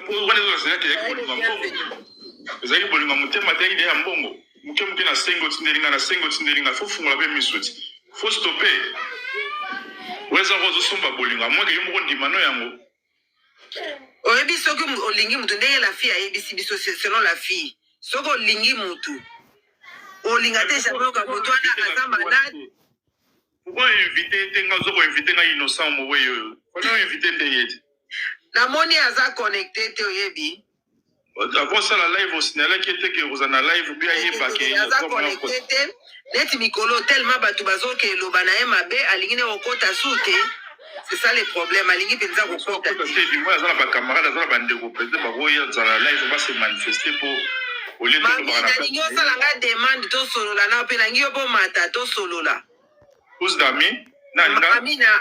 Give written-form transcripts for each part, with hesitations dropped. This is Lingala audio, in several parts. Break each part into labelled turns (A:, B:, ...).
A: Pour les autres, c'est qu'il y a ezali bolinga motema te ide ya mbongo muke muke na sengo tindelinga fo fungola pe misuti fo stopper weza ko zosomba bolinga mo ke yomoko ndimano yango
B: oyebi soki olingi mutu ndenge la fille ayebisi biso selon la fille soki olingi mutu olinga te jamais oka mutu wana aza malade
A: pourquoi inviter te nga zoko inviter nga innocent mo weyo kono inviter ndeyeti
B: namoni aza connecté te oyebi
A: avant ça la live au cinéma qui était que vous en a live bien yebake
B: aza connecté te neti mikolo tellement batu bazoke loba na ye mabe alingi ne okota sute c'est ça le problème alingi penza kokota
A: te du moins aza ba camarade aza ba ndeko peut-être ba roya za la live va se manifester pour au lieu de
B: ba alingi osala nga demande to solola na pe nangi obo mata to solola
A: tous d'amis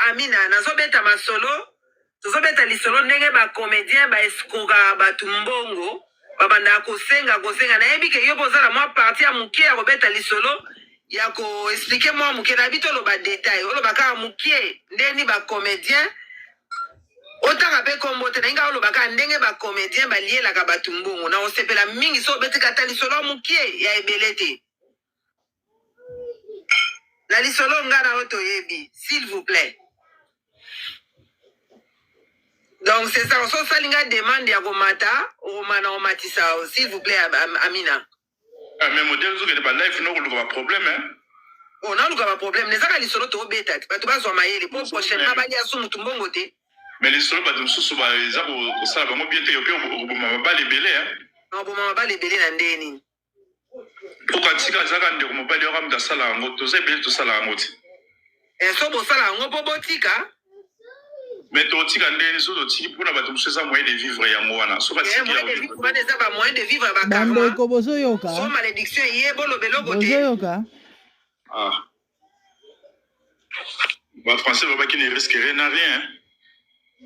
B: amina nazobeta masolo tozobeta lisolo ndenge ba comédien ba escoga batu mbongo babanda kosenga nayebi ke yo bozala mwa parti ya mukie ya kobeta lisolo ya ko expliquer mwa mukie na bito lo ba détail oloba ka mukie ndeni ba comédien otanga pe kombo te nga oloba ka ndenge ba comédien ba liela ka batu mbongo na osepela mingi so betika ta lisolo mukie ya ebelete la lisolo ngana oto yebi s'il vous plaît. Donc c'est ça, on s'en salinga demande ya komata, omana omatisa, s'il vous plaît, Amina.
A: Mais modèle zo ke ba life no ko problème hein.
B: On a pas problème, lesaka lisolo to beta, ba to ba zo mayele pour prochainement ba ya sumu tumbongo te.
A: Mais lisolo ba dum susu ba za ko sala ba mo bien te yo pe ko mama ba lebele hein.
B: Non bo mama ba lebele na ndeni.
A: Pourquoi tika za ka ndeko mo ba le ramda sala ngo to ze bel to sala ngo ti.
B: So bo sala ngo bobotika.
A: Mais tu as des choses pour la bateau, c'est moyen de vivre et en so ba
B: moyen de vivre ba
C: bande ko bozo yoka
B: so malédiction yé bolo belo
C: bozo yoka
A: ah ba français ba qui ne risque rien à rien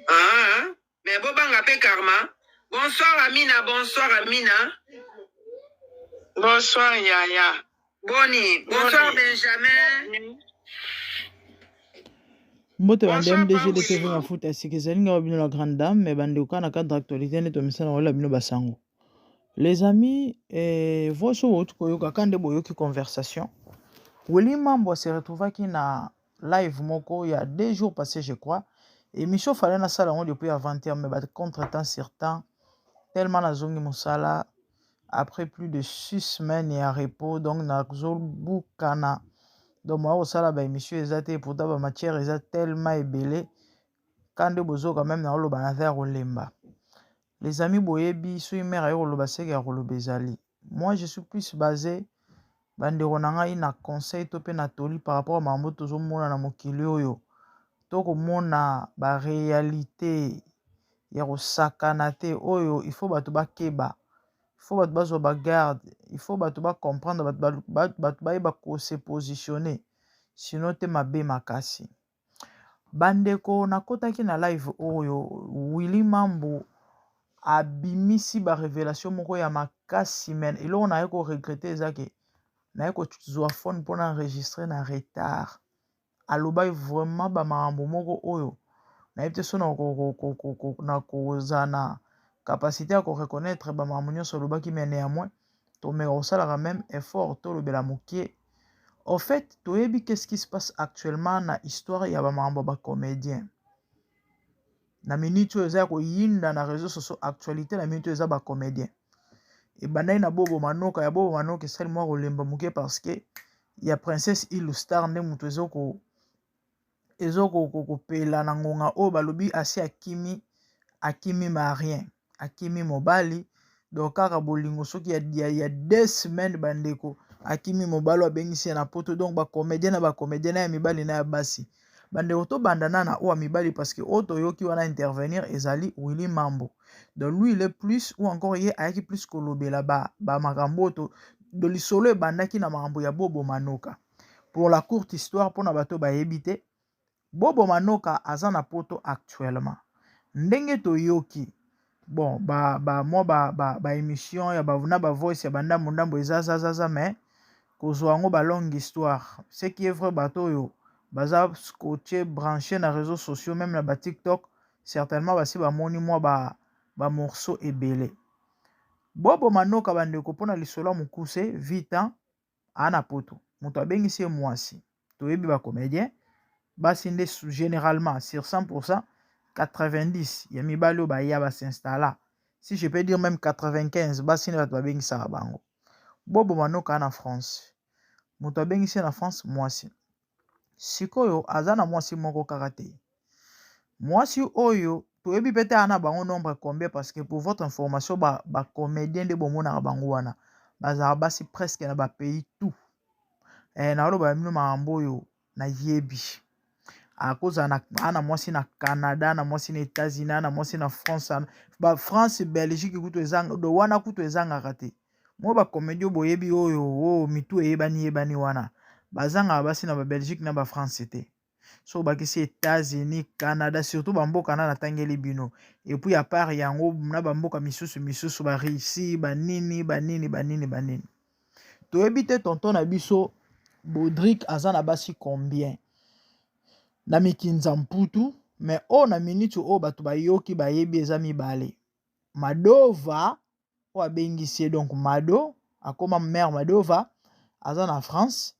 B: ah mais bo banga pe karma. Bonsoir Amina,
D: bonsoir Yaya
B: Boni, bonsoir Benjamin.
C: Mbote bande MDG de TV mafuta sikizali nga bino la grande dame mais bande ukana cadre actualité ne to misana wala bino basango. Les amis, voici votre koyoka kande boyoki conversation. Willy Mambo se retrouva qui na live moko il y a 2 jours passés je crois. Et Micho fallait na sala depuis avant-hier mais contre temps certain tellement na zongi musala après plus de 6 semaines et à repos donc na zol bukana. Donc moi au sala ba émission ezate pourtant ba matière ezate tellement ébélé quand de bozo quand même na lo banaza rolemba. Les amis boyebi so imera yo lo baseke ya lo bezali. Moi je suis plus basé bande ronanga ina conseil to pe na toli par rapport à mambo tozo mona na mokili oyo. To ko mona ba réalité ya ko sakana te oyo il faut bato ba keba. Il faut bato bazo ba garde, il faut bato ba comprendre bato ba ko se positionner. Sinon te mabe makasi. Bandeko nakotaki na live oyo Willy Mambo abimisi ba révélation moko ya makasi men eloko na yeko regretter ezake na yeko zwa phone pour enregistrer na retard. Aloba vraiment ba mambo moko oyo na yebite so na kozana capacité à reconnaître ba mambo nyonso aloba ki mene ya moins to me osala même effort to lobela mokie. En fait, toyebi qu'est-ce qui se passe actuellement na histoire ya ba mambo ba comédien. Na minute eza ko yinda na réseaux sociaux actualité na minute eza ba comédien. Et bandai na bobo manoka ya bobo manoka sel moi rolemba muke parce que ya princesse Ilustar ne muto ezoko pela na ngonga o balobi asi akimi marien akimi mobali donc kaka bolingo soki ya 2 semaines bandeko akimi mobalo abengisi na poto donc ba comédien na ya mibali na ya basi bandeko to bandana na o mibali parce que auto yoki wana intervenir ezali Willy Mambo. Donc lui il est plus ou encore ye ayaki plus kolobela ba makambo to de lisolo bandaki na makambo ya bobo manoka. Pour la courte histoire pour na bato ba yebite bobo manoka aza na poto actuellement. Ndenge to yoki bon ba émission ya ba voice ya ndambo ezaza mais kozwa ngo ba longue histoire. Ce qui est vrai bato yo baza scotché branché na réseaux sociaux même na ba TikTok certainement basi ba moni moi ba ba morceau ebele. Bobo Manoka bandeko pona lisolo mukuse vita ana poto. Muto abengisi mwasi. Toyebi ba comédien basi nde généralement sur 100% 90 ya mibali oyo baya ba s'installa. Si je peux dire même 95 basi nde bato babengisa bango. Bobo Manoka ana France. Muto abengisi na France mwasi. Sikoyo azana mwasi moko kaka te. Mwasi oyo toyebi pete ana bango nombre combien parce que pour votre information ba comédien de bomona bango wana bazala basi presque na ba pays tout. Na lo ba mino mambo yo na yebi. Akoza na ana mwasi na Canada, na mwasi na États-Unis, na mwasi na France, ba France, Belgique kutu ezanga do wana kutu ezanga kate. Mo ba comédien boyebi oyo mitu yebani wana. Bazanga basi na ba Belgique na ba France te. So bakisi États-Unis, Canada, surtout bamboka na tangeli bino. Et puis à part yango na bamboka misusu ba Russie, ba nini. To ebite tonton na biso Baudric azana basi combien? Na mikinza mputu, mais na minute o batu bayoki bayebi eza mibale. Madova o abengisi donc Mado akoma mère Madova azana France.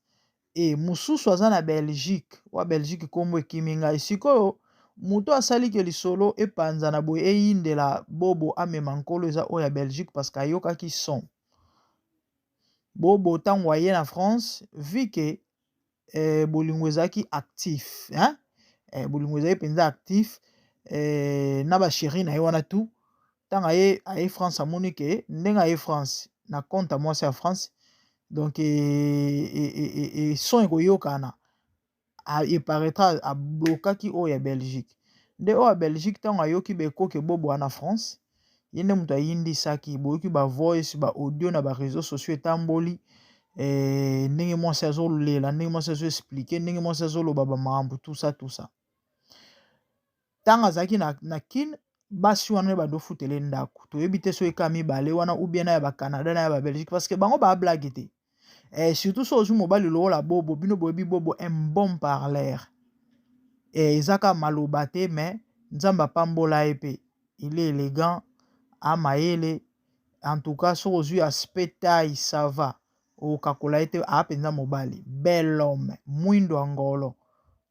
C: Et mususu aza na Belgique wa Belgique kombo ekiminga isikoyo muto asali ke lisolo epanza na boye eyindela bobo amema nkolo eza oya Belgique parce que ayokaki son bobo tango aye na France vu que bolingo ezaki actif bolingo ezaki penza actif na ba chéri na ye wana tout tango aye France amoni ke ndenga aye France na compte à moi c'est à France. Donc, son ekoyokana il paraîtra à bloquer qui o ya Belgique. De o ya Belgique tant ayoki beko ke bobo na France. Yende muto yindi saki boyoki ba voice ba audio na ba réseaux sociaux etamboli ndenge mo sazo lela ndenge mo sazo expliquer ndenge mo sazo loba ba mambo tout ça. Tanga zaki na kin basi wana ba do futele ndako. To yebite so ekami bale wana ou bien na ya ba Canada na ya ba Belgique parce que bango ba blague te. Et surtout so ozu mobali lo la bobo bino boyebi bobo un bon parleur. Et ezaka maloba te mais nzamba pambola epe. Il est élégant amaele en tout cas so ozu aspect taille ça va. O kakola ete apenza mobali bel homme mwindo angolo.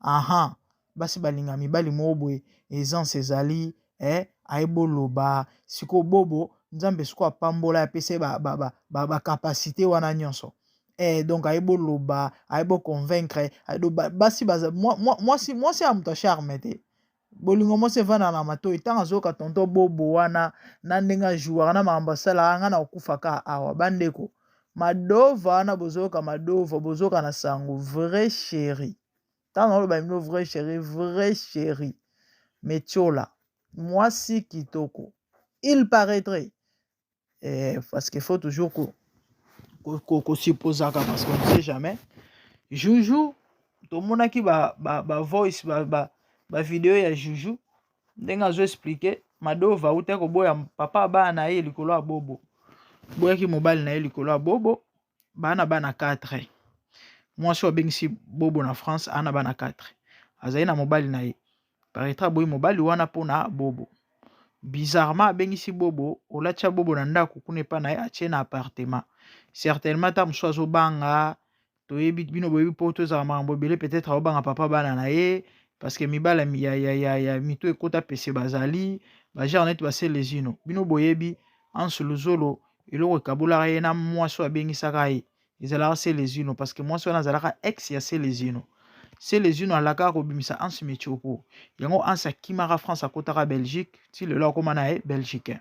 C: Aha basi balinga mibali mobwe ezance ezali aibo loba siko bobo nzambe siko apambola apese ba capacité wana nyonso. Donc aibo loba aibo convaincre basi baza moi si amuta charme te bolingo mo se vana na mato itanga zoka tonto bobo wana na ndenga joueur na mambasala anga na okufaka awa bandeko Madova na bozoka Madova bozoka na sango vrai chéri tanga lo ba mino vrai chéri Metiola moi si kitoko il paraîtrait parce qu'il faut toujours qu'on suppose parce qu'on ne sait jamais. Joujou, tout le monde qui va voice, ba vidéo ya Joujou, ndenga zo expliquer, Madova ou te ko boya papa ba na ye likolo ya bobo. Boya ki mobile na ye likolo ya bobo, ba na 4. Moi so bengisi bobo na France, ana ba na 4. Azayi na mobile na ye. Paraîtra boy mobile wana pona bobo. Bizarrement bengisi bobo, olacha bobo na ndako kuna pa na ye atie na appartement. Certainement tam soazo banga to yebi bino boyebi poto za mambo belé peut-être obanga papa bana na ye parce que mibala ya mito ekota pese bazali ba jarnet ba se lesino bino boyebi en solozolo eloko kabula ye na mwaso abengisaka ye ezala se lesino parce que mwaso na zalaka ex ya se lesino alaka ko bimisa en metiopo yango ansa kimara France akotaka Belgique ti le lo komana ye belgicain.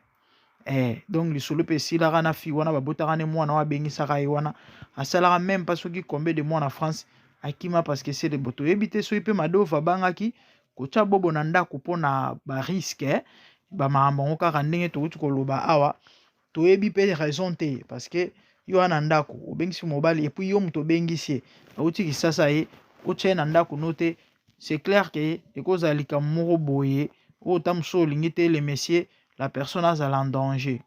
C: Donc le solo pe si la rana fi wana babotaka ne mwana wa bengisaka ye wana asalaka même pas soki combien de mois en France akima parce que c'est de boto ebité so ipe Madova bangaki kocha bobo na ndako pona ba risque ba mambo kaka ndenge to ko loba awa to ebi pe raison te parce que yo ana ndako obengisi mobile et puis yo mto bengisi auti kisasa ye oche na ndako note c'est clair que ekozalika moko boye o tamso lingite les messieurs la personne a en danger.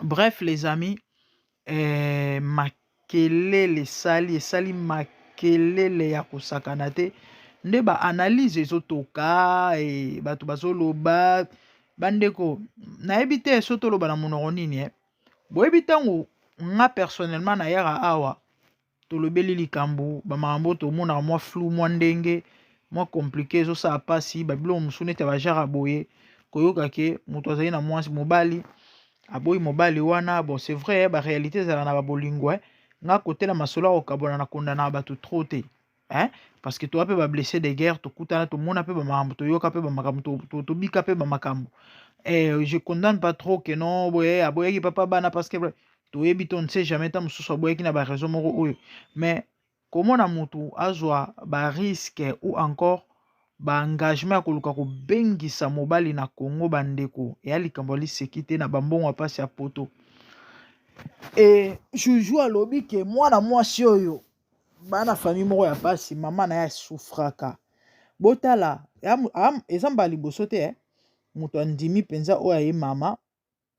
C: Bref, les amis, makelele sali makelele ya kosakanate nde ba analyse ezotoka batu bazoloba bandeko nayebi te so toloba na monoko nini boyebi ntango nga personnellement nayaka awa tolobeli likambo bamakambo tomonaka mwa flou mwa ndenge mwa compliqué ezosala mpasi babiloko mosusu neti ya bajara boye koyoka ke moto azali na mwasi mobali aboyi mobali wana bon c'est vrai baréalité ezala na babolingo nga kotela masolo ya kokabona na kondana bato trop te parce que toa mpe bablessé de guerre tokutana tomona mpe bamakambo toyoka mpe bamakambo tobika mpe bamakambo je condamne pas trop que non boye aboyaki papa bana parce que toyebi to ne sait jamais ta mosusu aboyaki na baraison moko oyo mais komona motu azwa barisque ou encore baengagement ya koluka kobengisa mobali na Congo bandeko eya likambo aliseki te na bambongo ya mpasi ya poto juju alobi ke mwana mwasi oyo bana famille moko ya mpasi mama na ye asufraka botala eza mbala liboso te moto andimi mpenza oyo aye mama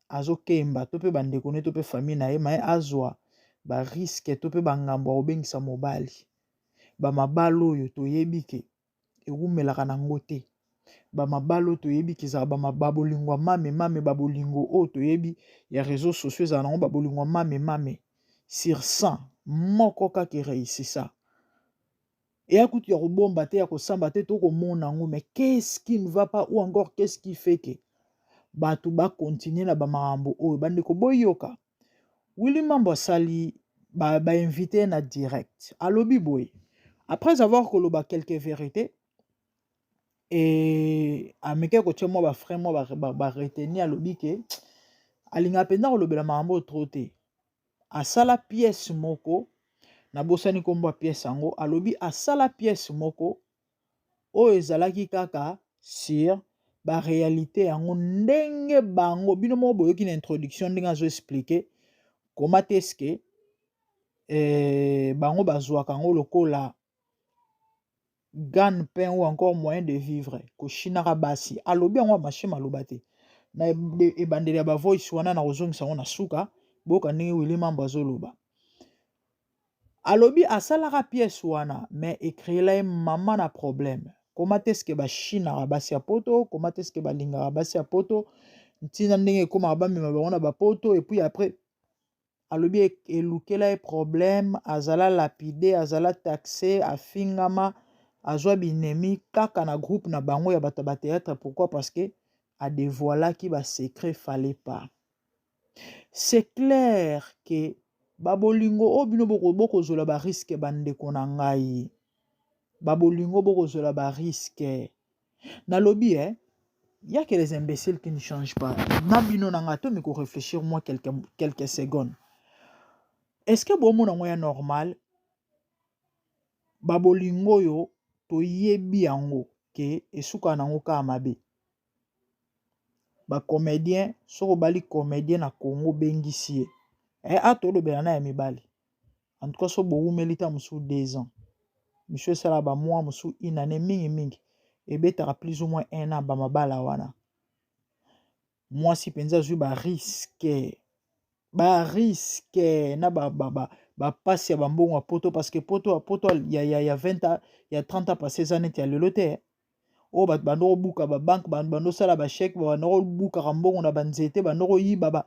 C: azokemba to mpe bandeko ne to mpe famille na ye maye azwa bariske to mpe bangambo ya kobengisa mobali bamabala oyo toyebi ke ewumelaka nango te bamabala oyo toyebi ke ezala babolingo mame babolingo oyo toyebi ya réseaux sociaux ezala nango babolingo mame sur 100 moko kaka ereisisa eya kutu ya kobomba te ya kosamba te to komona yango mais qu'est-ce qui ne va pas ou encore qu'est-ce qui fait que bato bakontinue na bamakambo oyo bandeko boyoka Willy Mambo asali bainvite na direct alobi boye après avoir koloba quelques vérités ameke kotia mwa bafrai mwa bareteni alobi ke alinga mpenza kolobela makambo oyo tro te asala pièce moko nabosani nkombo ya pièce yango alobi asala pièce moko oyo ezalaki kaka sur baréalité yango ndenge bango bino moko boyoki na introduction ndenge azoexplike comment est-ce que bango bazwaka yango lokola gagne-pain ou encore moyen de vivre koshinaka basi alobi yango mashema aloba te na ebandeli ya bavoice wana na kozongisa yango na suka boyoka ndenge Willy Mambo azoloba alobi asalaka pièce wana mais ekreela ye mama na problème comment est-ce que bashinaka basi ya poto comment est-ce que balingaka basi ya poto ntina ndenge ekomaka bamema bango na bapoto et puis après alobi elukela ye problème azala lapide azala taxe afingama azwa binemi kaka na groupe na bango ya bato ba théâtre pourquoi parce que adévoilaki secret fallait pas c'est clair que babolingo oyo bino bokozwela bariske bandeko na ngai babolingo bokozwela bariske nalobi y a que les imbéciles qui ne changent pas na bino na ngai to miko réfléchir moi quelques secondes est-ce que bomona ngo ya normal babolingo oyo toyebi yango ke esuka nango kaka mabe bacomédien soko bali comédien na Congo bengisi ye atolobela na ya mibali en tout cas so bowumeli ta mosusu 2 ans monsieur esala bamwa mosusu une année mingi ebetaka plus ou moins 1 an bamabala wana mwasi mpenza azwi bariske na bapasi ya bambongo ya poto parce que poto ya 20 ans ya 30 ans passé eza neti ya lelo te oyo bato bando kobuka babanke bandosala basheke bando kobukaka mbongo na banzete bando koyiba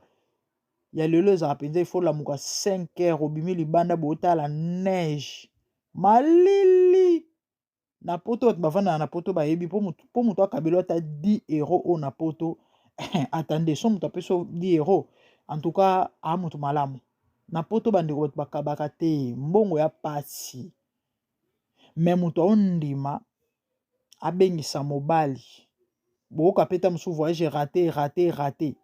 C: ya lelo ezala mpenza ifo lamuka 5 heures obimi libanda bootala neige malili na poto bato bavandana na poto bayebi mpo moto akabeli ata 10 euros oyo na poto attendez so moto apesi 10 euros en tout cas moto malamu na poto bandeko bato bakabaka te mbongo ya pasi me moto aondima abengisa mobali boyoka peta mosusu voyage raté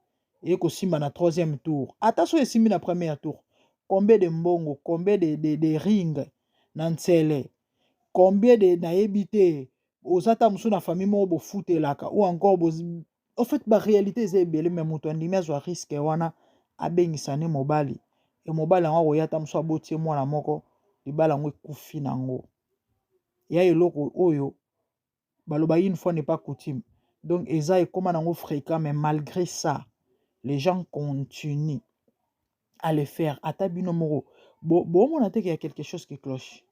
C: ekosimba na 3e tour ata so esimbi na 1er tour combien de mbongo combien de ring na ntsele combien de nayebi te oza ta mosusu na famille moko bofutelaka ou encore en fait baréalité eza ebele me moto andimi azwa riske wana abengisa ne mobali e mobali yango akoya ta mosusu abotie mwana moko libala yango ekufi nango ya eloko oyo baloba une fois n'est pas coutume donc eza ekoma nango fréquent mais malgré ça les gens continuent à le faire ata bino moko bomona te qu'il y a quelque chose qui cloche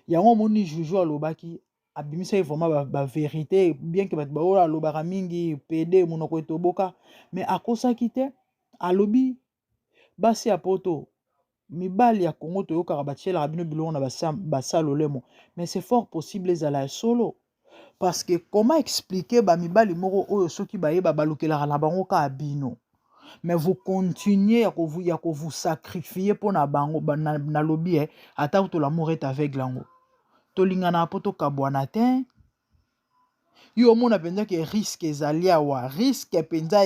C: yango moni juju alobaki abimisa vraiment ba vérité bien que bato baola alobaka mingi pede monoko etoboka mais akosaki te alobi basi ya poto mibali ya Congo toyokaka batielaka bino biloko na basalo lemo mais c'est fort possible ezala ya solo parce que comment expliquer bamibali moko oyo soki bayeba balukelaka na bango kaka bino mais vous continuez à vous sacrifier pour na bango na lobby ata que l'amour est aveugle yango tolingana po tokabwana te yo mona penza ke risque ezali awa risque penza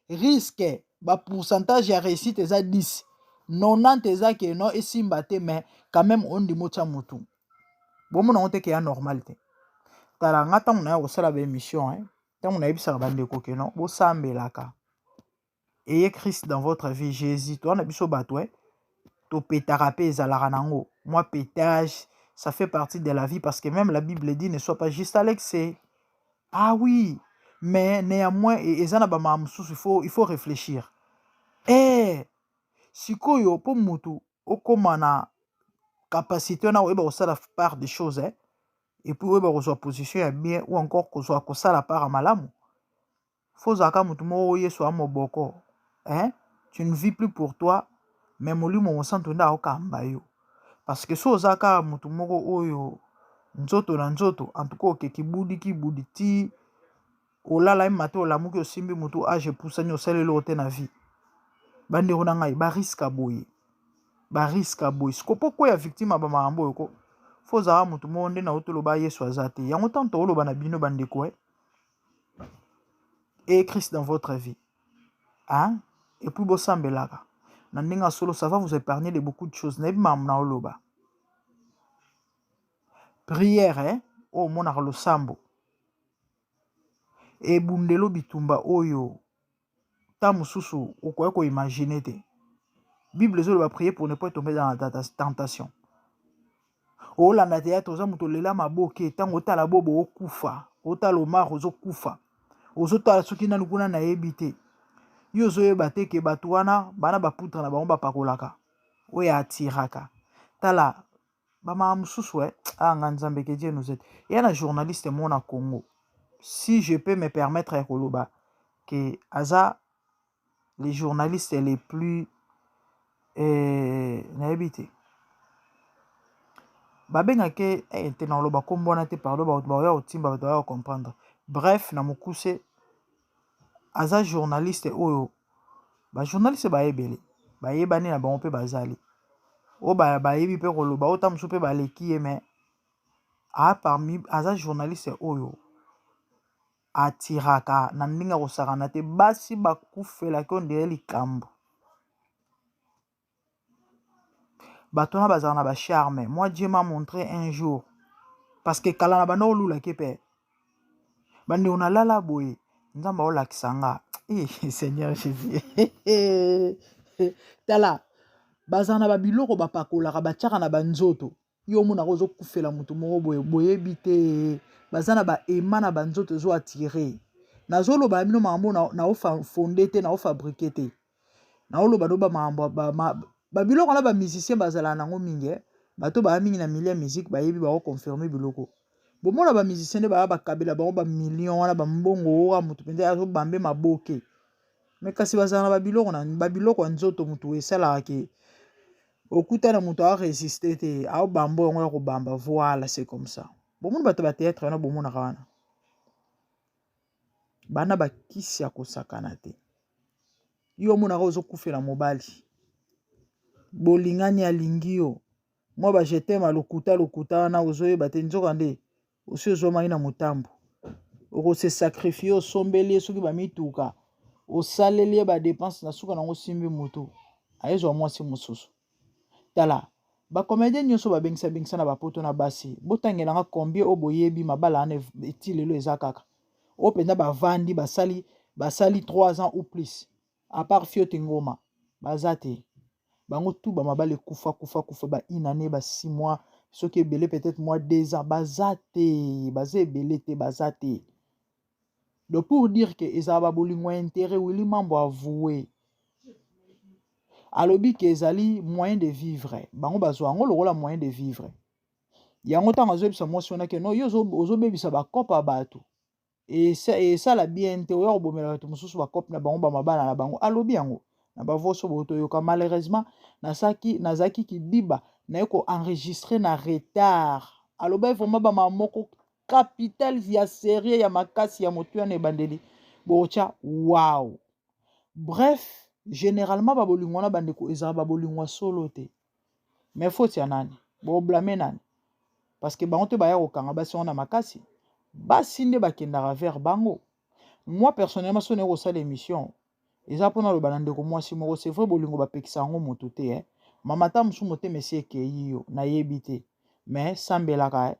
C: risque ba pourcentage ya réussite eza 10 90 eza ke non esimba te mais quand même on dit mocha mutu bomona on te ke ya normal te tala nga ntango na ya kosala ba émission ntango nayebisaka bandeko ke non bosambelaka ayez Christ dans votre vie Jésus to na biso bato to pétara pe ezalaka nango moi pétage ça fait partie de la vie parce que même la Bible dit ne sois pas juste à l'excès. Ah oui, mais néanmoins ezana ba mamsusu il faut réfléchir. Sikoyo po mutu okoma na capacité na oyeba kosala part des choses et puis oyeba kozwa position ya bien ou encore kozwa kosala part ya malamu faut zaka mutu moko yesu amoboko tu ne vis plus pour toi mais molimo mosantu nda okamba yo parce que so zaka mutu moko oyo nzoto na nzoto en tout cas okeki budi ti olala mate olamuki osimbi mutu age pusani osaleli ote na vie bandeko na ngai bariska boye sikopo koya victime ba makambo yoko faut zaka mutu moko nde na otoloba yesu aza te yango tanto oloba na bino bandeko et Christ dans votre vie et puis bosambelaka na ndenge solo ça va vous épargner de beaucoup de choses na bimam na oloba prière o monaka losambo e bundelo bitumba oyo ta mosusu okoya ko imaginer te Bible zolo prier pour ne pas tomber dans la tentation olanda te ya toza muto lela maboke tango otala bobo okufa otala omar ozokufa ozotala soki nanu kuna na yebi te yo ozoyeba te ke bato wana bana baputre na bango bapakolaka oyo atiraka tala bamama mosusu nga nzambe ke Dieu nous aide ya na journaliste mo na Congo si je peux me permettre ya koloba que aza les journalistes les plus nayebi te babengake te na oloba kombona te pardon bato baoya kotimba bato baoya comprendre bref na mokuse aza journaliste oyo bajournaliste bayebele bayebani na bango mpe bazali o bayebi mpe koloba ota mosusu mpe baleki ye me parmi aza journaliste oyo atiraka na ndenge kosakana te basi bakufelaki ondire likambo bato na bazala na bacharme moi Dieu m'a montré un jour parce que kala na banda olulaki mpe bande onalala boye nzambe olakisa nga Seigneur Jésus tala bazala na babiloko bapakolaka batiaka na banzoto yo mona kozokufela mutu moko boyebi te baza na baema na banzoto ezo atire nazoloba bino makambo na ofonde te na ofabrike te na oloba no bamakambo babiloko na bamusicien bazala nango mingi bato baya mingi na milie ya musique bayebi bakoconfirme biloko bomona bamusicien nde baya bakabela bango bamillion wana bambongo oka mutu mpenza azobambe maboke me kasi bazala na babiloko ya nzoto mutu esalaka ke okutana mutu aresiste te aobamba yango ya kobamba voilà c'est comme ça bomona bato bateatre wana bomonaka wana bana bakisi ya kosakana te yo omonaka ozokufela mobali bolingani alingi yo mwa bajetema lokuta wana ozoyeba te nzoka nde osi ozomaki na motambo okose sacrifie osombeli ye soki bamituka osaleli ye badepense na suka nango simbi moto ayezwa mwasi mosusu tala bacomédien nyonso babengisa na bapoto na basi botangelanga combien o boyebi mabala ane etilelo eza kaka o mpenza bavandi basali 3 ans ou plus à part fiote ngoma baza te bango tu bamabala kufa ba inane ba 6 mois soki ebele peut-être mois 2 ans baza te baza ebele te baza te donc pour dire que ezala babolingo intérêt wili mambo avoué alobi ke ezali moyen de vivre bango bazwa yango lokola moyen de vivre yango ntango azobebisa mwasi wana ke no yo ozobebisa bakope ya bato esala bien te oya kobomela bato mosusu bakope na bango bamabala na bango alobi yango na bavoso botoyoka malheureusement nazalaki kidiba naye koenregistre na retard alobai vraiment bamama moko capital ya serie ya makasi ya motu wana ebandeli botya wow. Bref, généralement babolingo wana bandeko ezala babolingo solo te mais faute ya nani boblame nani parce que bango te baya kokanga basi wana makasi basi nde bakendaka vers bango. Moi personnellement so naye kosala émission eza mpona loba na ndeko mwasi moko c'est vrai bolingo bapekisa yango motu te mama ta mosu motema esi ekei yo nayebi te mais sambelaka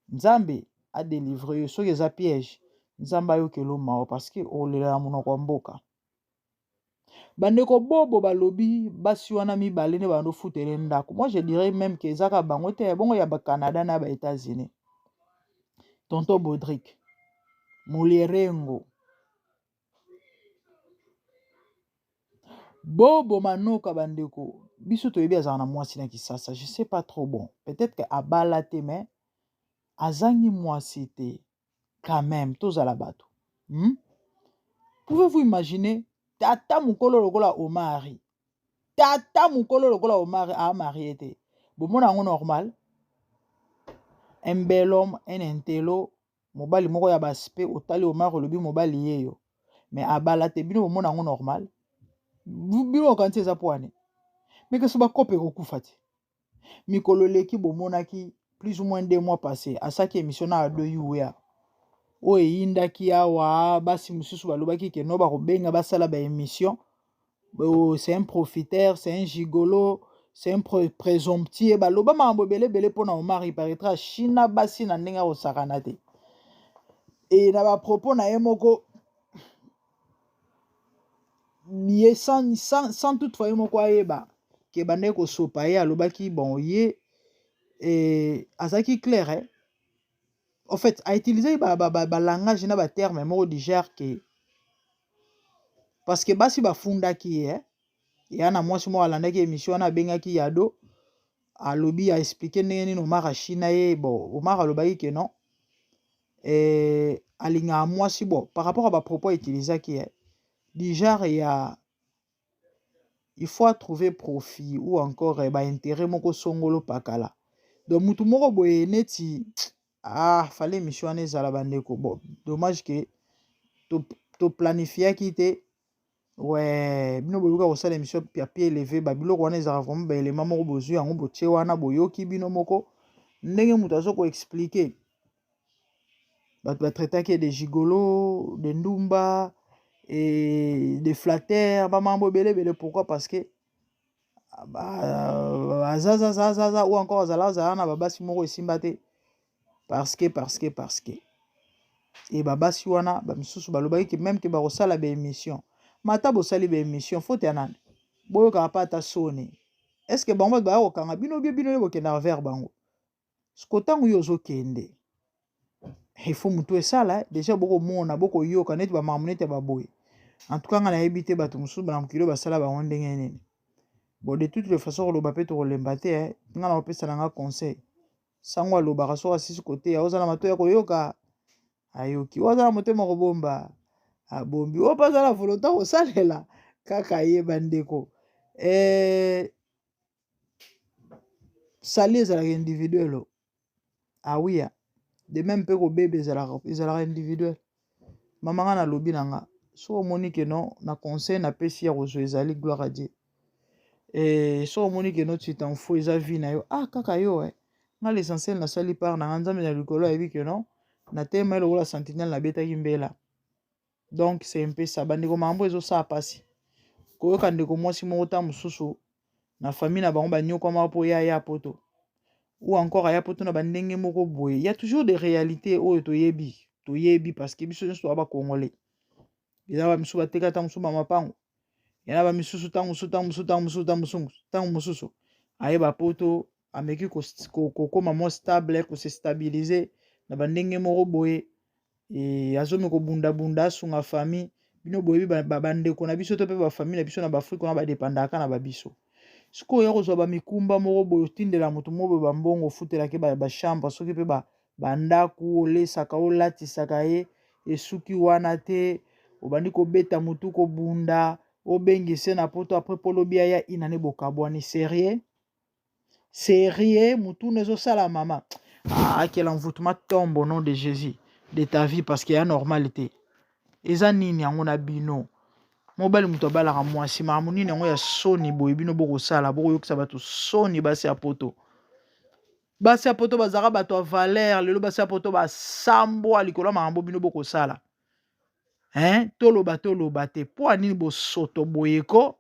C: nzambe adelivre yo soki eza piège nzambe ayokelo mao parce que olela na monoko ya mboka. Bandeko bobo balobi basi wana mibale nde bando futele ndako. Moi je dirais même que ezaka bango te bongo ya ba Canada na ba États-Unis. Tonton Baudric Mulierengo bobo manoka bandeko biso toyebi azala na mwasi na Kisasa, je sais pas trop bon, peut-être que abala te mais azangi mwasi te quand même tozala bato. Pouvez-vous imaginer tata mukolo lokola Omari, tata mukolo lokola Omari a marié te bomona yango normal. Un bel homme, un intello mobali moko ya baspe otali Omari olobi mobali yeyo mais abala te bino bomona yango normal. Bino kanti eza poane mais que so bakope kokufa te mikolo leki bomonaki plus ou moins 2 mois passés asaki émission na ado yuya o eyindaki awa basi mosusu balobaki ke no bakobenga basala ba émission c'est un profiteur, c'est un gigolo, c'est un présomptueux baloba mambo ebele mpona Omari paraîtra china basi na ndenge akosakana te et na bapropos na ye moko ye sans toutefois ye moko ayeba ke bande kosopa ye alobaki bon ye azaki clair en fait a utilisé langage na baterme moko du genre ke parce que basi bafundaki ye ya na mwasi moko alandaki émission wana abengaki yado alobi a expliqué ndenge nini Omar achina ye bon Omar alobaki ke non alingaka mwasi bon par rapport à bapropos utilisaki ye du genre il faut trouver profit ou encore intérêt moko songolo pakala donc mutu moko boye neti fallait émission wana ezala bandeko bon dommage que to planifiaki te ouais bino boyoka kosala émission ya pied élevé babiloko wana ezala vraiment baelema moko bozwi yango botie wana boyoki bino moko ndenge mutu azo koexplike bato batraitaki des gigolos de ndumba et des flatteurs bamambo ebele pourquoi parce que azaza ou encore azala na babasi moko esimba te parce que et babasi wana bamisusu balobaki ke même ke bakosala baémission mata bosali baémission faute ya nani boyokaka pa ata soni est ce que bango bato baya kokanga bino nde bokendaka vers bango siko ntango yo ozokende il faut mutu esala déjà bokomona bokoyoka neti bamamu neti ya baboye en tout cas nga nayebi te bato mosusu bana mokili basala bango ndenge nini bon de toute façon koloba mpe tokolemba te nga na kopesa nanga conseil sango alobaka soki asisi kote aoza na mato ya koyoka ayoki oyo aza na motema kobomba abombi oyo mpe aza na volonté kosalela kaka ye bandeko sali ezalaka individuel awiya de même mpe kobebe ezalaka individuel mama nga nalobi na nga so omoni ke non na conseil napesi ya kozwa ezali gloire à Dieu so omoni ke non tu t'en fous eza vie na yo kaka yo nga l'essentiel nasali part na nga nzambe na likolo ayebi ke non na tema elokola sentinelle nabetaki mbela donc c'est mpe ça bandeko mambo ezosala pasi koyoka ndeko mwasi moko ta mosusu na famille na bango banyokwama mpo ya poto ou encore aya poto na bandenge moko boye ya toujours des réalités oyo toyebi parce que biso nyonso toa bakongole eza bamisusu bateka ta mosusu bamapango yana bamisusu ntango mosusu ayeba poto ameki kokoma mo stable kose stabiliser na bandenge moko boye azomi kobundabunda asunga famille bino boyebi bandeko na biso to mpe bafamille na biso na baafrika wana badepandaka na babiso siko ya kozwa ba mikumba moko boyo tindela moto moko ba mbongo futela ke ba chambre soki pe ba ndaku olesaka olatisaka ye esuki wana te obandi kobeta mutu kobunda obengise na poto après polobi ya inane bokabwani sérieux mutu nezo sala mama quel envoûtement tombe au nom de Jésus de ta vie parce qu'il y a normalité eza nini yango na bino mobali mutu abalaka mwasi makambo nini yango ya soni boye bino bokosala bokoyokisa bato soni basi ya poto bazaka bato ya valeur lelo basi ya poto basambwa likolo ya makambo bino bokosala toloba te po anini bosoto boyeko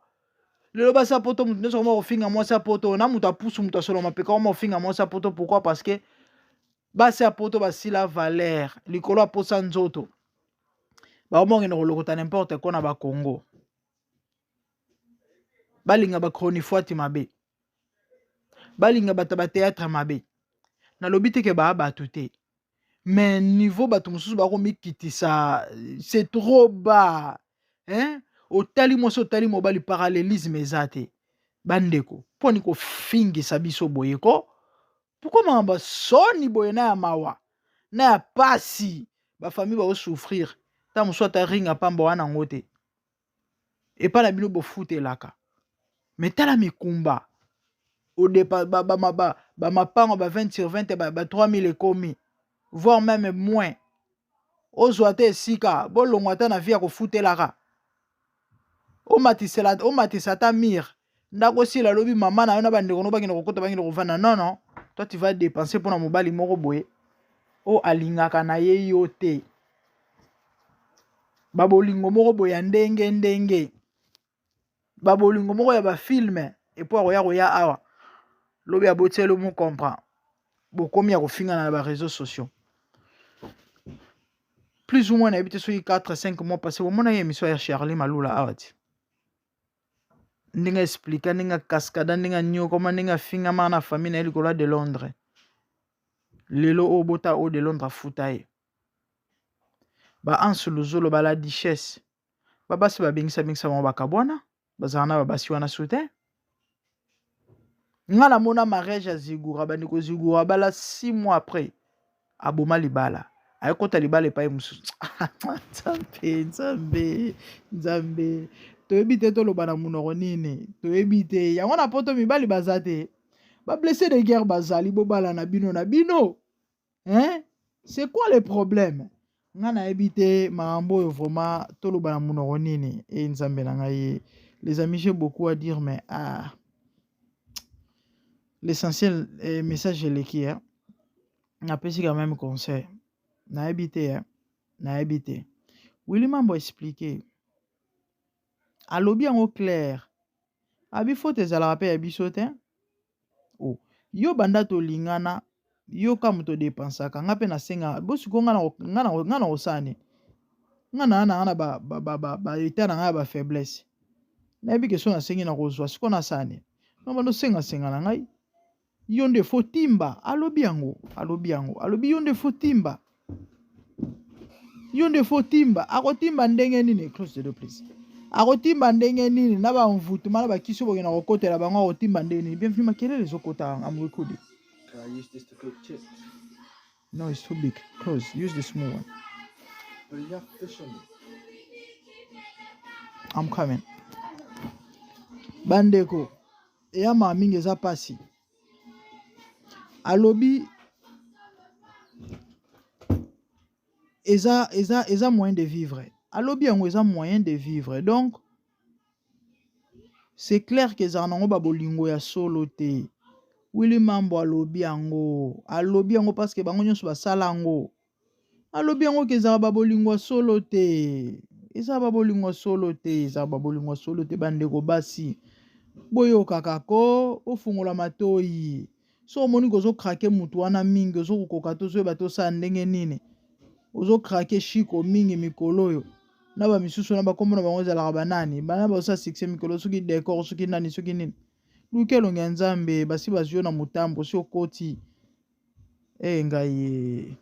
C: lelo basi ya poto mutu nyonso koma kofinga mwasi ya poto na mutu apusu mutu asolo mapeka koma kofinga mwasi ya poto pourquoi parce que basi ya poto basila valeur likolo ya posa nzoto baomokende kolokota n'importe ko na bakongo balinga bachronifoiti mabe balinga bato bateatre mabe nalobi te ke baa bato te mais niveau bato mosusu bakomikitisa c'est trop bas otali mwasi otali mobali parallélisme eza te bandeko mponi kofingisa biso boye ko pourkui makambo soni boye na ya mawa na ya pasi bafamille baosouffrir ta mosu ata ringa pamba wana yango te epa na bino bofutelaka me tala mikumba bamapango ba 20 sur 20 ba 3000 ekomi voire même moins ozwa te esika bolongwa ta na vi ya kofutelaka omatisa ta mire ndako sila lobi mama na yo na bandeko no bakende kokota bakende kovanda non toi tu vas dépenser mpona mobali moko boye o alingaka na ye yo te babolingo moko boye ya ndenge babolingo moko ya bafilme epo akoya awa lobi abotielo mo comprend bokomi ya kofingana na bareseau sociaux plus ou moins na yebi te soki 4-5 mois passé bomona ye émission ya Charlie Malula awa ti ndenge explika ndenge kaskada ndenge nyokoma ndenge afingama na famille na ye likolo de Londres lelo oyo bota oyo de Londres afuta ye baanse luzolo bala duchesse babasi babengisa bango bakabwana bazala na babasi wana soutien nga na mona mariage ya Zigura bandi kozigura bala 6 mois après aboma libala ayekota libala epai mosusu nzambe toyebi te toloba na monoko nini toyebi te yango na poto mibali baza te bablessé de guerre bazali bobala na bino c'est quoi le problème nga nayebi te makambo oyo vraiment toloba na monoko nini nzambe na ngai les amis j'ai beaucoup à dire mais l'essentiel message eleki napesi quand même conseil nayebi te Willy Mambo expliqué alobi yango clair abi faute ezalaka mpe ya biso te yo banda tolingana yo ka moto dépensaka nga mpe nasenga bosiko nga na kosani nga na baeta na nga ya bafaiblesse nayebi ke so nasengi na kozwa siko nasani no bando senga na ngai yo nde fo timba alobi yo nde fo timba akotimba ndenge nini close de place akotimba ndenge nini na bamvutuma na bakisi oyo bokena kokotela bango akotimba ndenge nini bienvenue makelele ezokota amrekodi no it's too big close use the small one I'm coming bandeko eyama mingi eza pasi alobi eza moyen de vivre alobi yango eza moyen de vivre donc c'est clair que ezala nango babolingo ya solo te Willy Mambo alobi yango parce que bango nyonso basala yango alobi yango ke ezala babolingo ya solo te eza babolingo ya solo te bandeko basi boyokaka ko ofungola matoi so omoni kozokrake mutu wana mingi ozokokoka tozoyeba tosala ndenge nini ozokrake shiko mingi mikolo oyo na bamisusu na bakombo na bango ezalaka banani bana baosala succès mikolo soki décor soki nani soki nini luka elongi ya nzambe basi bazwi yo na motambo si okoti ngai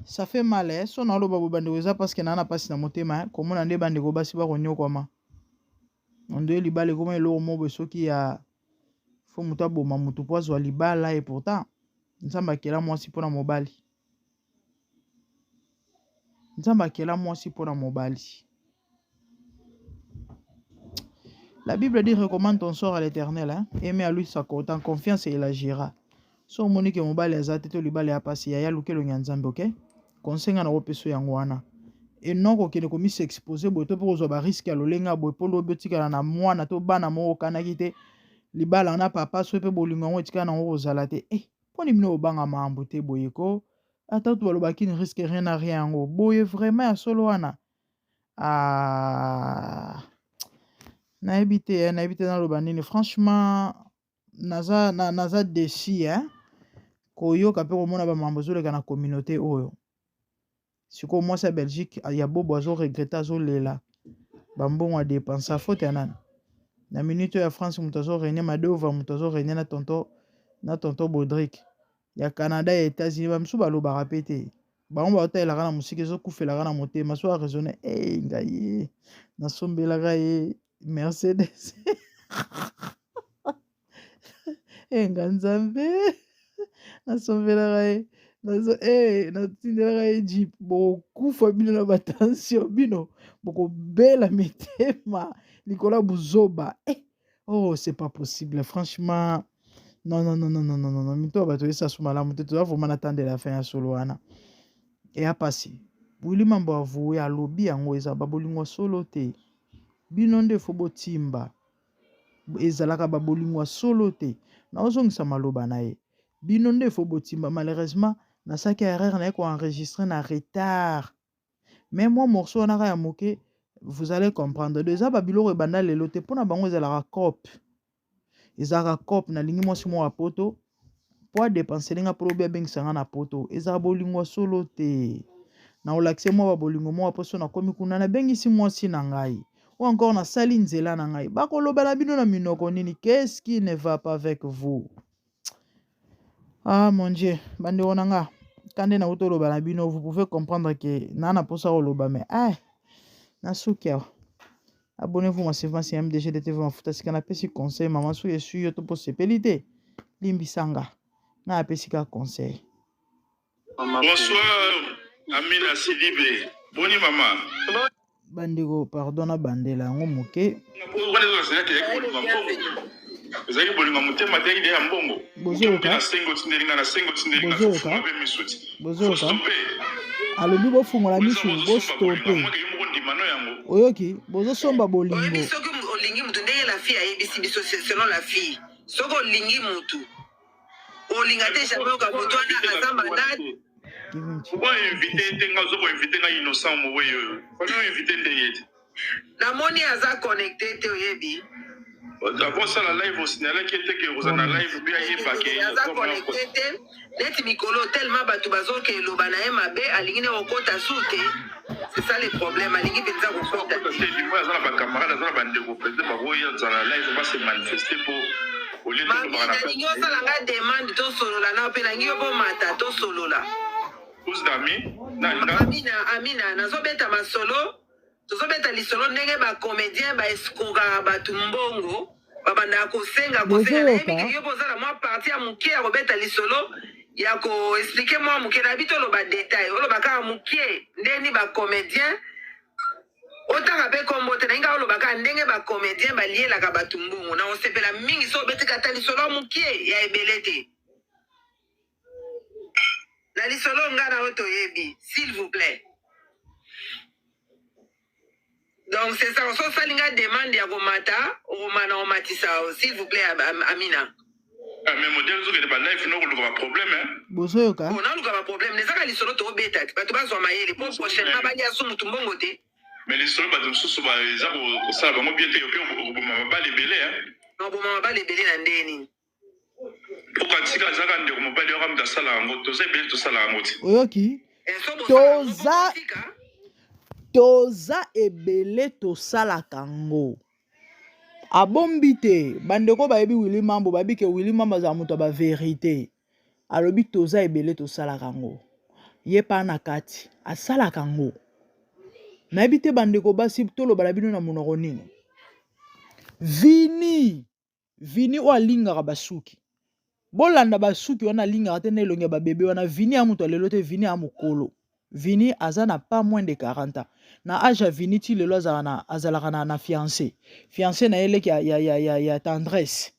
C: ça fait mal so naloba bo bandeko eza parce que naa na pasi na motema komona nde bandeko basi bakonyokwama onde libala ekoma eloko moko soki ya fo moto aboma moto po azwa libala et pourtant nzambe akela mwasi mpona mobali. Nzambe akela mwasi mpona mobali. La Bible dit recommande ton sort à l'Éternel, hein? Aimez à lui sa côte, en confiance et il agira. So moni ke mobali azate to libala ya pasi ya lukelo nyanzambe, OK? Konsenga na opeso yango wana. Et non ko kene komi s'exposer bo to po zo ba risque ya lolenga bo polo biotika na mwana to bana mo kana kite libala na papa so pe bolingo ngo tika na ngo zala te. Poni mino obanga mambo te boyeko. Ata to balobaki ne risque rien à rien ngo. Boye vraiment ya solo wana. Nayebi te na loba nini. Franchement naza déçu, hein? Koyoka pe komona ba mambo zoleka na communauté oyo. Siko mwasi ya Belgique ya bobo azo regreta azo lela. Bambongo a dépensa faute ya nani. Na minute ya France muto azo régner Madova muto azo régner na tonton Baudric. Ya Canada et États-Unis bamsu balobaka pe te. Bango baotalelaka na musiki ezokufelaka na motema so araisonne ngai nasombelaka ye Mercedes. Nga nzambe nasombelaka ye natindelaka ye Jeep bokufa bino na batension bino bokobela mitema likolo buzoba. Oh, c'est pas possible franchement. Non, mito bato esa suma la muteto va vraiment attendre la fin ya solo wana. Et a passé. Buli mambo avoué a lobi yango eza babolingo solo te. Bino nde fo botimba. Ezalaka babolingo solo te. Na ozongisa maloba na ye. Bino nde fo botimba malheureusement na saki erreur na ko enregistrer na retard. Mais moi morceau na ya moke vous allez comprendre. Déjà babilo ebanda lelo te pona bango ezalaka cop. Ezaka cop na lingi mwasi mwa poto po dépenser linga probia bengisanga na poto ezaka bolingo solo te na olakise mwa bolingo mwa poso na komi kuna na bengisi mwasi na ngai ou encore na sali nzela na ngai bakoloba na bino na minoko nini qu'est-ce qui ne va pas avec vous? Ah mon Dieu bande onanga kande na utoloba na bino vous pouvez comprendre que nana posa oloba mais na sukia. Abonnez-vous à ma chaîne MDG de TV Mafuta si kana pesi conseil maman so yesu yo to po sepelite limbisanga na pesi ka conseil.
A: Bonsoir Amina Sidibe. Boni mama.
C: Bandego pardonna bandela ngo moke.
A: Ezali bolinga mutema te ide ya mbongo.
C: Bozoka
A: na sengo tindelinga be misuti.
C: Bozoka alobi bofungola misu bostope. Oyoki bozo somba bolingo.
B: Soki olingi mutu ndenge la fille ayebisi biso selon la fille. Soki olingi mutu olinga te jamais okabotwana aza malade.
A: Pourquoi inviter tenga zoko inviter nga innocent mo weyo? Pourquoi inviter ndeyeti?
B: Na moni aza connecté te oyebi.
A: Avant ça la live au signalé qui était que vous en live bien yeba ke
B: aza connecté te net mikolo tellement batu bazoke loba na ye mabe alingi ne okota sute. C'est ça le problème alingi penza kokota.
A: C'est du moins za ba camarade za ba ndeko peut-être ba boya za la live va se manifester pour au lieu de
B: ba ninyo sala nga demande to solola na pe nangi obo mata to solola.
A: Tous d'amis
B: Amina nazobeta masolo tozobeta lisolo ndenge ba comédien ba escoga batu mbongo babanda kosenga na yo bozala mwa partie ya muke ya kobeta lisolo ya ko expliquer moi muke na bito lo ba détail olo baka muke ndeni ba comédien otanga pe kombo te ninga olo baka ndenge ba comédien ba liela ka batu mbongo na osepela mingi so betika ta lisolo muke ya ebelete na lisolo ngana oto yebi s'il vous plaît. Donc c'est ça, on s'en fait une demande à Romata, Romana Omatissa, s'il vous plaît, Amina.
A: Mais modèle, vous n'avez pas live, non, vous n'avez pas problème, hein?
C: Bozoka.
B: On n'a pas problème, les gens qui sont au bêta, tu vas se marier, les pauvres prochainement, il y a son mouton côté.
A: Mais les sols, bah, ça va bien te yoke, on va pas les belés, hein?
B: Non, on va pas les belés dans des nids.
A: Pourquoi tu as dit que mon père est dans ça là, tu sais bien tout ça là,
C: Oyoki. Toza ebele tosalaka ngo. Abombi te bandeko bayebi Willy Mambo babi ke Willy Mambo za muto ba vérité. Alobi toza ebele tosalaka ngo. Ye pa na kati asalaka ngo. Nayebi te bandeko basi tolo bala bino na monoko nini. Vini o alingaka basuki bolanda basuki wana alingaka te na elongi ya babebe wana Vini ya moto lelo te Vini ya mokolo Vini aza na pas moins de 40 ans na âge ya Vini ti lelo azalaka na fiancé na eleki ya tendresse.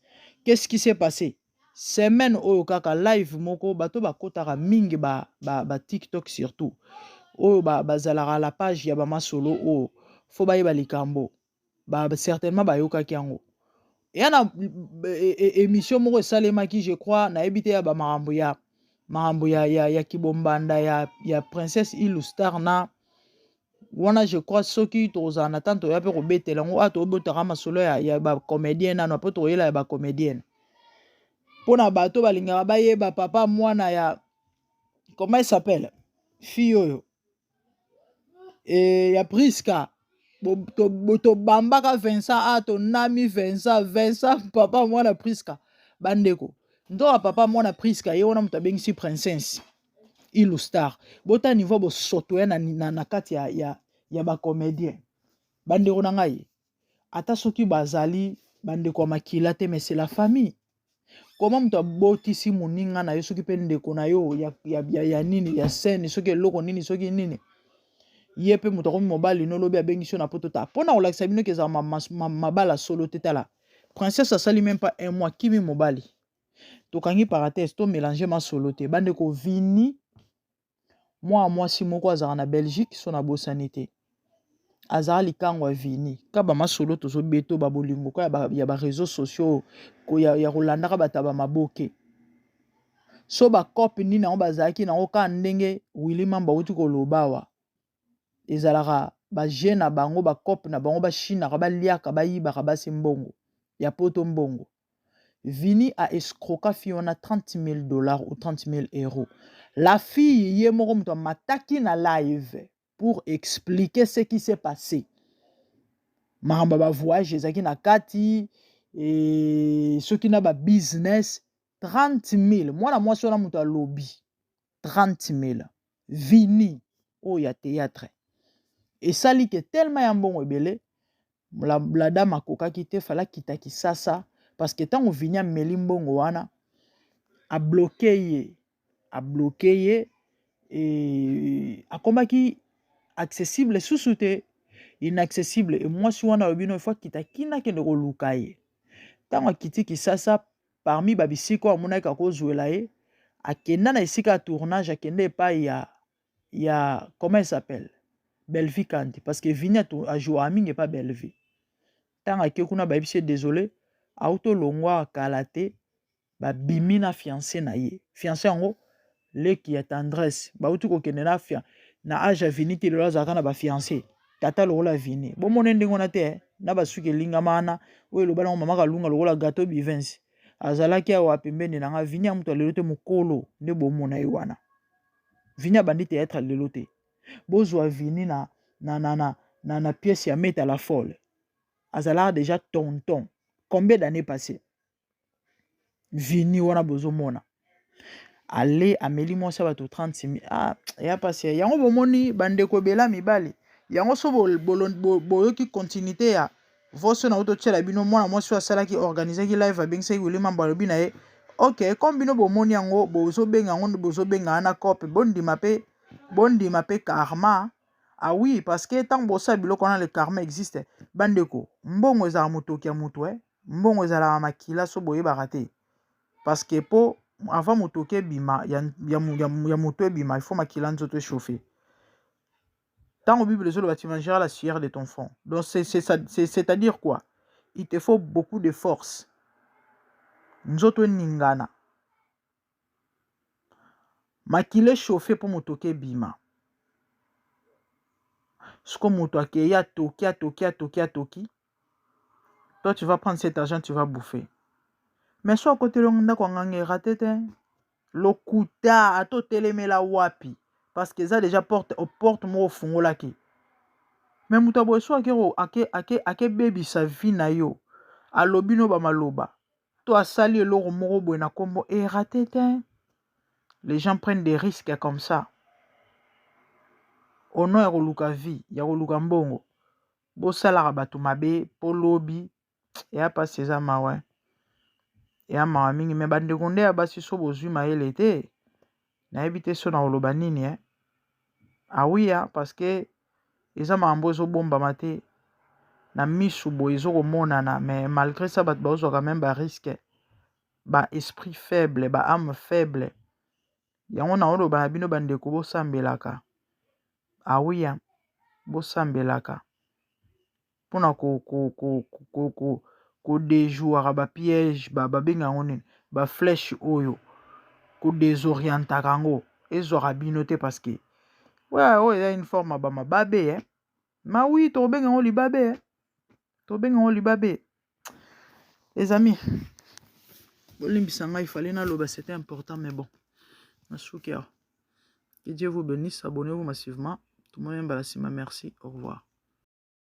C: Qu'est-ce qui s'est passé? Semaine oyo kaka live moko bato bakotaka mingi ba TikTok surtout oyo bazalaka la page ya bamasolo oyo fo bayeba likambo certainement bayokaki yango yana émission moko esalemaki je crois nayebi te ya bamakambo ya kibombanda ya princesse Ilustar na wana je crois soki tozala na tanto ya pe kobetela yango ato obotaka masolo ya bacomédienne nano apo toyela ya bacomédienne mpona bato balingaka bayeba papa mwana ya comment il s'appelle fille oyo ya Priska tobambaka Vincent tonami Vincent papa mwana Priska bandeko ndoka papa mwana Priska ye wana moto abengisi princesse Ilustar bota niveau bosoto ya na kati ya bacomédien bandeko na ngai ata soki bazali bandeko ya makila te mais c'est la famille. Comment moto abotisi moninga na yo soki pe ndeko na yo ya nini ya scène soki eloko nini soki nini ye pe moto akomi mobali no lobi abengisi yo na poto ta mpona kolakisa bino ke ezala mabala solo te tala princesse asali même pas un mois kimi mobali tokangi parenthèse to mélanger masolo te bandeko Vini mwa mwasi moko azalaka na Belgique so na bosani te azala likango ya Vini ka bamasolo tozobeto babolingo ka ya bareseau sociaux ya kolandaka bato ya maboke so bakope nini yango bazalaki nango ka ndenge Willy Mamba auti koloba awa ezalaka baje na bango bakope na bango bashinaka baliaka bayibaka basi mbongo ya poto mbongo. Vini a escroqué fille on a $30,000 ou 30,000 euros. La fille ye moko moto mataki na live pour expliquer ce qui s'est passé. Mahamba ba voyage ezaki na kati et ceux qui na ba business 30,000 mwana mwasi wana moto alobi 30,000 Vini o ya théâtre et sali que tellement ya mbongo ebele la dame akokaki te fala kitaki sasa parce que tant on Vini ameli mbongo wana a bloqué ye et akomaki accessible sous te inaccessible et moi si wana obino fois kitakina kende koluka ye tango kiti kisasa parmi babisiko amonaka kozwela ye akenda na esika tournage akende pa ya comment il s'appelle Bellevue Kandi parce que Vini a joué à mingi pas Bellevue tango akekuna babisi désolé auto longwa kalate ba bimina fiancé na ye fiancé yango leki ya tendresse bauti kokende na âge ya Vini te lelo azalaka na bafiancé tata lokola Vini bomone ndenge wana te na basuki elingama wana oyo eloba nango mama kalunga lokola gato bivensi azalaki awa pembeni na nga Vini ya moto lelo te mokolo nde bomona ye wana Vini abandi théâtre lelo te bozwa Vini na pièce ya Meta la folle azalaka déjà tonton combien d'années passées Vini wana bozomona ale ameli mwasi bato 30,000 ya pasi yango bomoni bandeko bela mibali yango so boyoki continuité ya voso na ototiela bino mwana mwasi asalaki organisaki live abengisaki Willy Mamba alobi na ye ok comme bino bomoni yango bozobenga yango bozobenga na cope bondima pe karma oui parce que tant bosa biloko wana le karma existe bandeko mbongo ezala motoki ya moto mbongo ezala makila so boyebaka te parce que po avant motoki ebima ya moto ebima il faut makila nzoto échauffer tant au Bible tu mangeras la sueur de ton front donc c'est-à-dire quoi il te faut beaucoup de force nzoto ningana makila échauffer pour motoki ebima siko moto akei atoki toi tu vas prendre cet argent tu vas bouffer mais soit côté ndako nganga raté te lokuta atotelemela wapi parce que ça déjà porte mo ofungolaki mais moto boye so ake baby sa vie na yo alobi no ba maloba to asali eloko moko boye na kombo raté te. Les gens prennent des risques comme ça au nom ya koluka vie ya koluka mbongo bosalaka bato mabe po lobi ya pasi eza mawa ya mawa mingi me bandeko nde ya basi so bozwi mayele te nayebi te so na koloba nini awiya parce que eza makambo ezobombama te na misu boye ezokomonana mais malgré ça bato bazozwaka même barisque baesprit faible baame faible yango na oloba na bino bandeko bosambelaka awiya bosambelaka mpona kodejouaka bapiège babenga yango nini baflèche oyo kodésorientaka yango ezwaka bino te parce que oyo eza une forme bamababe ma oui tokobenga yango libabe tokobenga yango libabe les amis bolimbisa ngai fallait naloba c'était important mais bon nasuki awa que Dieu vous bénisse abonnez-vous massivement tout le monde aime balasima merci au revoir